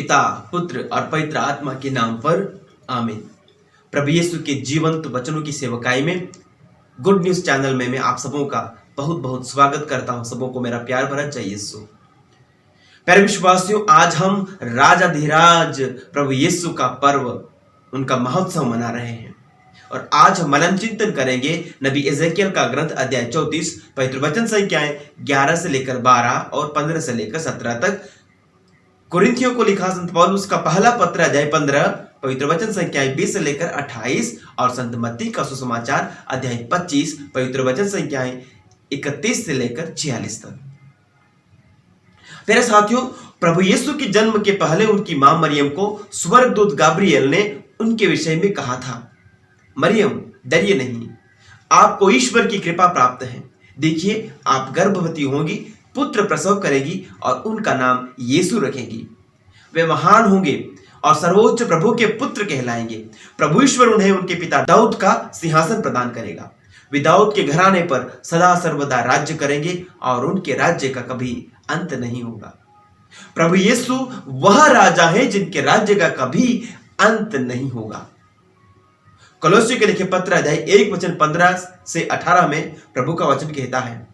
पिता, पुत्र और पवित्र आत्मा के नाम पर आमीन। प्रभु यीशु के जीवंत वचनों की सेवकाई में गुड न्यूज चैनल में मैं आप सबों का बहुत बहुत स्वागत करता हूं। सबों को मेरा प्यार भरा जय यीशु। प्यारे विश्वासियों, आज हम राजाधिराज प्रभु यीशु का पर्व, उनका महोत्सव मना रहे हैं और आज हम मनन चिंतन करेंगे नबी एजेकियल का ग्रंथ अध्याय 34 पवित्र वचन संख्याएं 11 से लेकर 12 और 15 से लेकर 17 तक। कुरिन्थियों को लिखा संत पौलुस का पहला पत्र अध्याय 15 पवित्र वचन संख्याएं 20 से लेकर 28 और संत मत्ती का सुसमाचार अध्याय 25 पवित्र वचन संख्याएं 31 से लेकर 46 तक। मेरे साथियों, प्रभु यीशु के जन्म के पहले उनकी मां मरियम को स्वर्गदूत गाब्रिएल ने उनके विषय में कहा था, मरियम डरिए नहीं, आपको ईश्वर की कृपा प्राप्त है। देखिए, आप गर्भवती होंगी, पुत्र प्रसव करेगी और उनका नाम यीशु रखेंगी। वे महान होंगे और सर्वोच्च प्रभु के पुत्र कहलाएंगे। प्रभु ईश्वर उन्हें उनके पिता दाऊद का सिंहासन प्रदान करेगा। वे दाऊद के घराने पर सदा सर्वदा राज्य करेंगे और उनके राज्य का कभी अंत नहीं होगा। प्रभु यीशु वह राजा है जिनके राज्य का कभी अंत नहीं होगा। कोलोसियों के लिखे पत्र अध्याय 1 वचन 15 से 18 में प्रभु का वचन कहता है,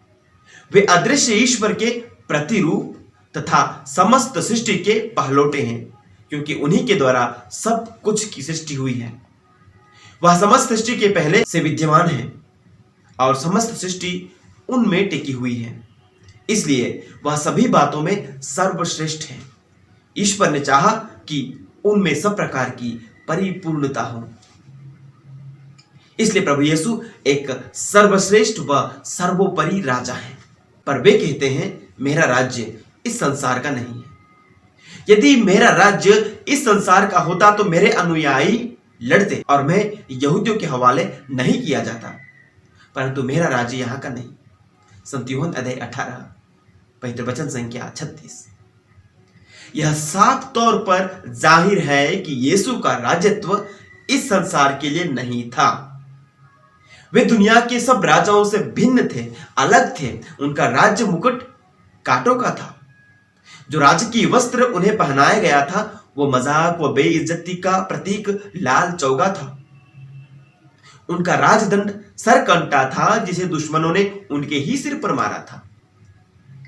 वे अदृश्य ईश्वर के प्रतिरूप तथा समस्त सृष्टि के पहलौठे हैं, क्योंकि उन्हीं के द्वारा सब कुछ की सृष्टि हुई है। वह समस्त सृष्टि के पहले से विद्यमान है और समस्त सृष्टि उनमें टिकी हुई है, इसलिए वह सभी बातों में सर्वश्रेष्ठ है। ईश्वर ने चाहा कि उनमें सब प्रकार की परिपूर्णता हो, इसलिए प्रभु यीशु एक सर्वश्रेष्ठ व सर्वोपरि राजा है। पर वे कहते हैं, मेरा राज्य इस संसार का नहीं है। यदि मेरा राज्य इस संसार का होता तो मेरे अनुयायी लड़ते और मैं यहूदियों के हवाले नहीं किया जाता, परंतु मेरा राज्य यहां का नहीं। संत यूहन्ना अध्याय 18 पवित्र वचन संख्या 36। यह साफ तौर पर जाहिर है कि यीशु का राजत्व इस संसार के लिए नहीं था। वे दुनिया के सब राजाओं से भिन्न थे, अलग थे। उनका राज्य मुकुट कांटों का था। जो राजकीय वस्त्र उन्हें पहनाया गया था वो मजाक व बेइज्जती का प्रतीक लाल चौगा था। उनका राजदंड सरकंटा था, जिसे दुश्मनों ने उनके ही सिर पर मारा था।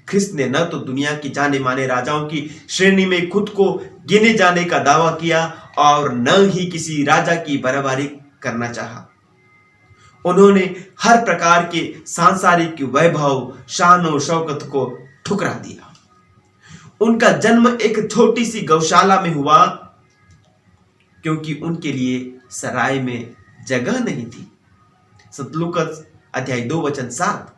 ख्रिस्त ने न तो दुनिया की जाने माने राजाओं की श्रेणी में खुद को गिने जाने का दावा किया और न ही किसी राजा की बराबरी करना चाहा। उन्होंने हर प्रकार के सांसारिक वैभव, शान और शौकत को ठुकरा दिया। उनका जन्म एक छोटी सी गौशाला में हुआ, क्योंकि उनके लिए सराय में जगह नहीं थी। संत लूकास अध्याय 2 वचन 7।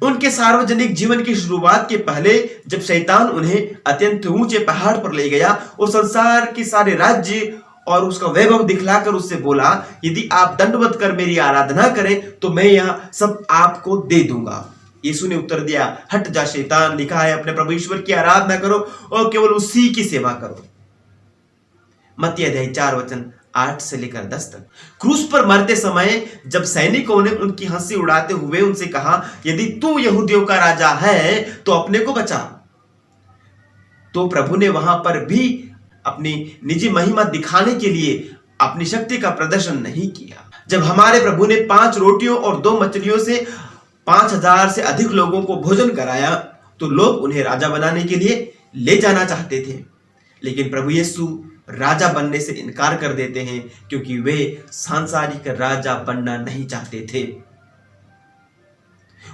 उनके सार्वजनिक जीवन की शुरुआत के पहले जब शैतान उन्हें अत्यंत ऊंचे पहाड़ पर ले गया और संसार के सारे राज्य और उसका वैभव दिखलाकर उससे बोला, यदि आप दंडवत कर मेरी आराधना करें तो मैं यह सब आपको दे दूंगा। यीशु ने उत्तर दिया, हट जा शैतान, लिखा है अपने प्रभु ईश्वर की आराधना करो और केवल उसी की सेवा करो। मत्ती अध्याय 4 वचन 8 से लेकर 10 तक। क्रूस पर मरते समय जब सैनिकों ने उनकी हंसी उड़ाते हुए उनसे कहा, यदि तू यहूदियों का राजा है तो अपने को बचा, तो प्रभु ने वहां पर भी अपनी निजी महिमा दिखाने के लिए अपनी शक्ति का प्रदर्शन नहीं किया। जब हमारे प्रभु ने 5 रोटियों और 2 मछलियों से 5000 से अधिक लोगों को भोजन कराया तो लोग उन्हें राजा बनाने के लिए ले जाना चाहते थे, लेकिन प्रभु यीशु राजा बनने से इनकार कर देते हैं, क्योंकि वे सांसारिक राजा बनना नहीं चाहते थे।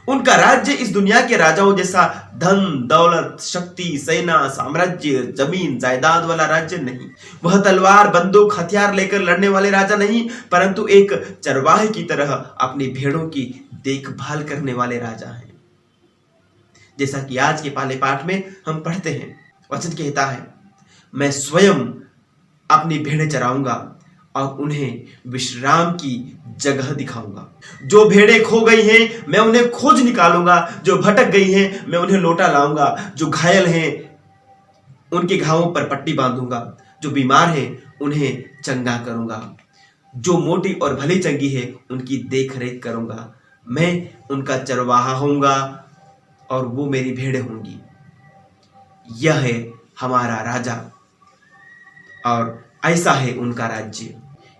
उनका राज्य इस दुनिया के राजाओं जैसा धन दौलत, शक्ति, सेना, साम्राज्य, जमीन जायदाद वाला राज्य नहीं। वह तलवार, बंदूक, हथियार लेकर लड़ने वाले राजा नहीं, परंतु एक चरवाहे की तरह अपनी भेड़ों की देखभाल करने वाले राजा हैं। जैसा कि आज के पहले पाठ में हम पढ़ते हैं, वचन कहता है, मैं स्वयं अपनी भेड़ें चराऊंगा और उन्हें विश्राम की जगह दिखाऊंगा। जो भेड़ें खो गई हैं मैं उन्हें खोज निकालूंगा, जो भटक गई हैं मैं उन्हें लौटा लाऊंगा, जो घायल हैं उनके घावों पर पट्टी बांधूंगा, जो बीमार हैं उन्हें चंगा करूंगा, जो मोटी और भली चंगी है उनकी देख रेख करूंगा। मैं उनका चरवाहा होऊंगा और वो मेरी भेड़ें होंगी। यह है हमारा राजा और ऐसा है उनका राज्य।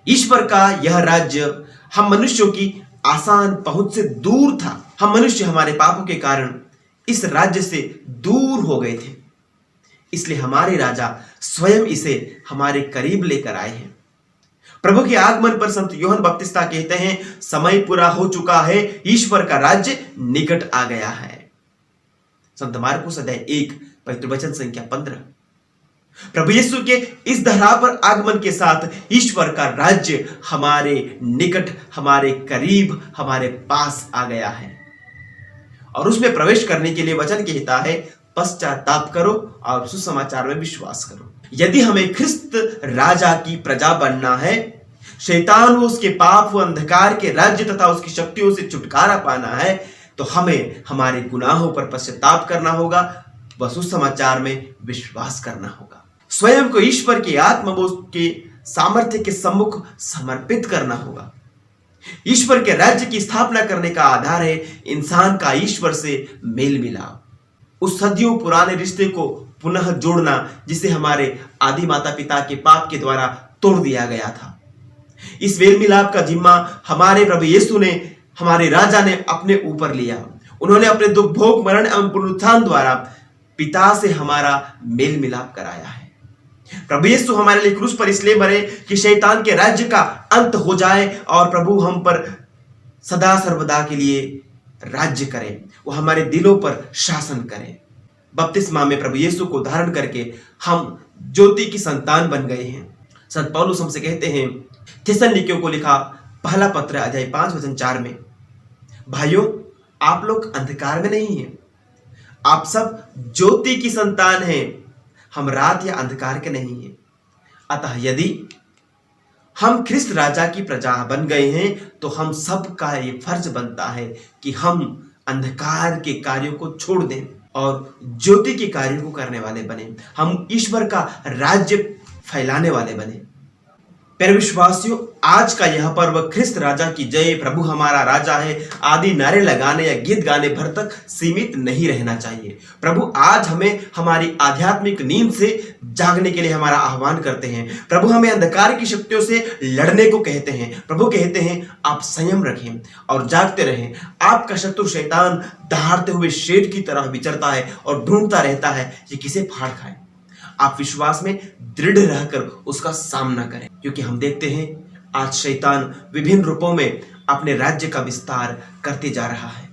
ईश्वर का यह राज्य हम मनुष्यों की आसान पहुंच से दूर था। हम मनुष्य हमारे पापों के कारण इस राज्य से दूर हो गए थे, इसलिए हमारे राजा स्वयं इसे हमारे करीब लेकर आए हैं। प्रभु के आगमन पर संत यूहन्ना बपतिस्ता कहते हैं, समय पूरा हो चुका है, ईश्वर का राज्य निकट आ गया है। संत मार्कुस अध्याय 1 पवित्र वचन संख्या 15। प्रभु यीशु के इस धरा पर आगमन के साथ ईश्वर का राज्य हमारे निकट, हमारे करीब, हमारे पास आ गया है और उसमें प्रवेश करने के लिए वचन कहता है, पश्चाताप करो और सुसमाचार में विश्वास करो। यदि हमें ख्रिस्त राजा की प्रजा बनना है, शैतान व उसके पाप व अंधकार के राज्य तथा उसकी शक्तियों से छुटकारा पाना है, तो हमें हमारे गुनाहों पर पश्चाताप करना होगा व सुसमाचार में विश्वास करना होगा। स्वयं को ईश्वर की आत्मबोध के सामर्थ्य के सम्मुख समर्पित करना होगा। ईश्वर के राज्य की स्थापना करने का आधार है इंसान का ईश्वर से मेल मिलाप, उस सदियों पुराने रिश्ते को पुनः जोड़ना जिसे हमारे आदि माता पिता के पाप के द्वारा तोड़ दिया गया था। इस मेल मिलाप का जिम्मा हमारे प्रभु यीशु ने, हमारे राजा ने अपने ऊपर लिया। उन्होंने अपने दुख भोग मरण एवं पुनरुत्थान द्वारा पिता से हमारा मेल मिलाप कराया है। प्रभु यीशु हमारे लिए क्रूस पर इसलिए मरे कि शैतान के राज्य का अंत हो जाए और प्रभु हम पर सदा सर्वदा के लिए राज्य करें, वो हमारे दिलों पर शासन करें। बपतिस्मा में प्रभु यीशु को धारण करके हम ज्योति की संतान बन गए हैं। संत पौलुस हमसे कहते हैं, थिस्सलुनीकियों को लिखा पहला पत्र अध्याय 5 वचन 4 में, भाइयों आप लोग अंधकार में नहीं हैं, आप सब ज्योति की संतान हैं, हम रात या अंधकार के नहीं हैं। अतः यदि हम ख्रिस्त राजा की प्रजा बन गए हैं तो हम सब का ये फर्ज बनता है कि हम अंधकार के कार्यों को छोड़ दें और ज्योति के कार्यों को करने वाले बने। हम ईश्वर का राज्य फैलाने वाले बने। प्यारे विश्वासियों, आज का यह पर्व ख्रिस्त राजा की जय, प्रभु हमारा राजा है आदि नारे लगाने या गीत गाने भर तक सीमित नहीं रहना चाहिए। प्रभु आज हमें हमारी आध्यात्मिक नींद से जागने के लिए हमारा आह्वान करते हैं। प्रभु हमें अंधकार की शक्तियों से लड़ने को कहते हैं। प्रभु कहते हैं आप संयम रखें और जागते रहें। आपका शत्रु शैतान दहाड़ते हुए शेर की तरह विचरता है और ढूंढता रहता है कि किसे फाड़ खाए। आप विश्वास में दृढ़ रहकर उसका सामना करें, क्योंकि हम देखते हैं आज शैतान विभिन्न रूपों में अपने राज्य का विस्तार करते जा रहा है।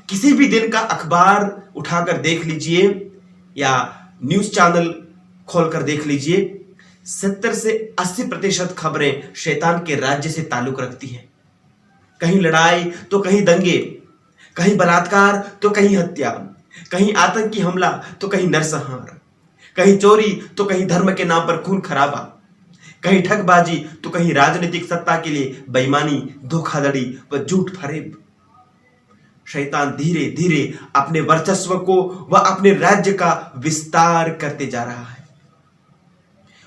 किसी भी दिन का अखबार उठाकर देख लीजिए या न्यूज चैनल खोलकर देख लीजिए, 70 से 80% खबरें शैतान के राज्य से ताल्लुक रखती हैं। कहीं लड़ाई तो कहीं दंगे, कहीं बलात्कार तो कहीं हत्या, कहीं आतंकी हमला तो कहीं नरसंहार, कहीं चोरी तो कहीं धर्म के नाम पर खून खराबा, कहीं ठगबाजी तो कहीं राजनीतिक सत्ता के लिए बेईमानी, धोखाधड़ी व झूठ फरेब। शैतान धीरे धीरे अपने वर्चस्व को व अपने राज्य का विस्तार करते जा रहा है।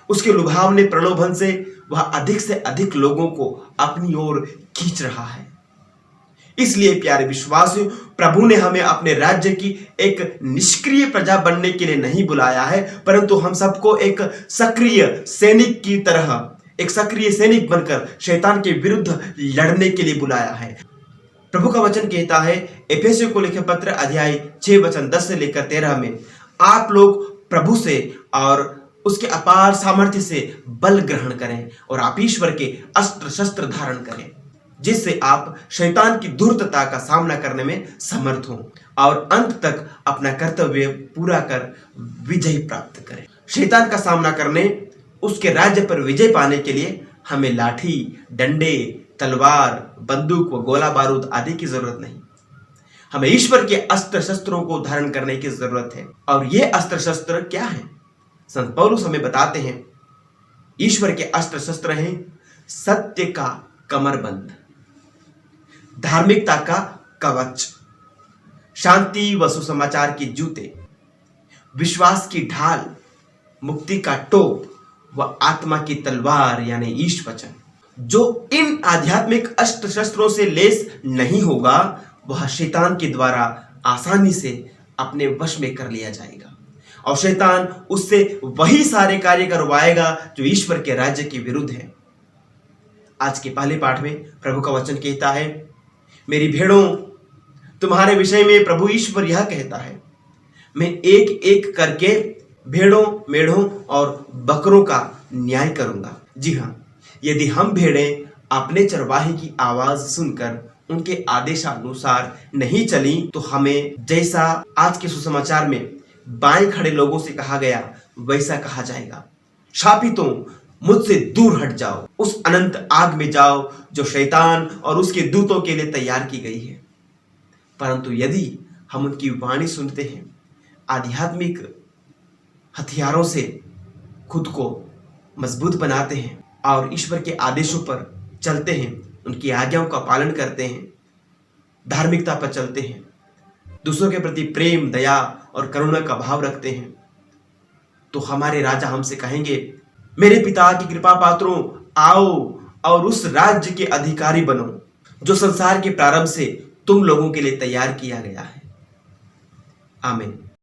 उसके लुभावने प्रलोभन से वह अधिक से अधिक लोगों को अपनी ओर खींच रहा है। इसलिए प्यारे विश्वासियों, प्रभु ने हमें अपने राज्य की एक निष्क्रिय प्रजा बनने के लिए नहीं बुलाया है, परंतु हम सबको एक सक्रिय सैनिक की तरह, एक सक्रिय सैनिक बनकर शैतान के विरुद्ध लड़ने के लिए बुलाया है। प्रभु का वचन कहता है एफेसियों को लिखे पत्र अध्याय 6 वचन 10 से लेकर 13 में, आप लोग प्रभु से और उसके अपार सामर्थ्य से बल ग्रहण करें और आप ईश्वर के अस्त्र शस्त्र धारण करें, जिससे आप शैतान की धूर्तता का सामना करने में समर्थ हों और अंत तक अपना कर्तव्य पूरा कर विजय प्राप्त करें। शैतान का सामना करने, उसके राज्य पर विजय पाने के लिए हमें लाठी, डंडे, तलवार, बंदूक व गोला बारूद आदि की जरूरत नहीं। हमें ईश्वर के अस्त्र शस्त्रों को धारण करने की जरूरत है। और ये अस्त्र शस्त्र क्या है? संत पौलुस हमें बताते हैं ईश्वर के अस्त्र शस्त्र हैं सत्य का कमरबंद, धार्मिकता का कवच, शांति व सुसमाचार के जूते, विश्वास की ढाल, मुक्ति का टोप व आत्मा की तलवार यानी ईश वचन। जो इन आध्यात्मिक अस्त्र शस्त्रों से लेस नहीं होगा वह शैतान के द्वारा आसानी से अपने वश में कर लिया जाएगा और शैतान उससे वही सारे कार्य करवाएगा जो ईश्वर के राज्य के विरुद्ध है। आज के पहले पाठ में प्रभु का वचन कहता है, मेरी भेड़ों, तुम्हारे विषय में प्रभु ईश्वर यह कहता है, मैं एक एक करके भेड़ों, मेढ़ों और बकरों का न्याय करूंगा। जी हाँ, यदि हम भेड़ें अपने चरवाहे की आवाज सुनकर उनके आदेशानुसार नहीं चली तो हमें, जैसा आज के सुसमाचार में बाएं खड़े लोगों से कहा गया, वैसा कहा जाएगा, शापितों, मुझसे दूर हट जाओ, उस अनंत आग में जाओ जो शैतान और उसके दूतों के लिए तैयार की गई है। परंतु यदि हम उनकी वाणी सुनते हैं, आध्यात्मिक हथियारों से खुद को मजबूत बनाते हैं और ईश्वर के आदेशों पर चलते हैं, उनकी आज्ञाओं का पालन करते हैं, धार्मिकता पर चलते हैं, दूसरों के प्रति प्रेम, दया और करुणा का भाव रखते हैं, तो हमारे राजा हमसे कहेंगे, मेरे पिता की कृपा पात्रों, आओ और उस राज्य के अधिकारी बनो जो संसार के प्रारंभ से तुम लोगों के लिए तैयार किया गया है। आमीन।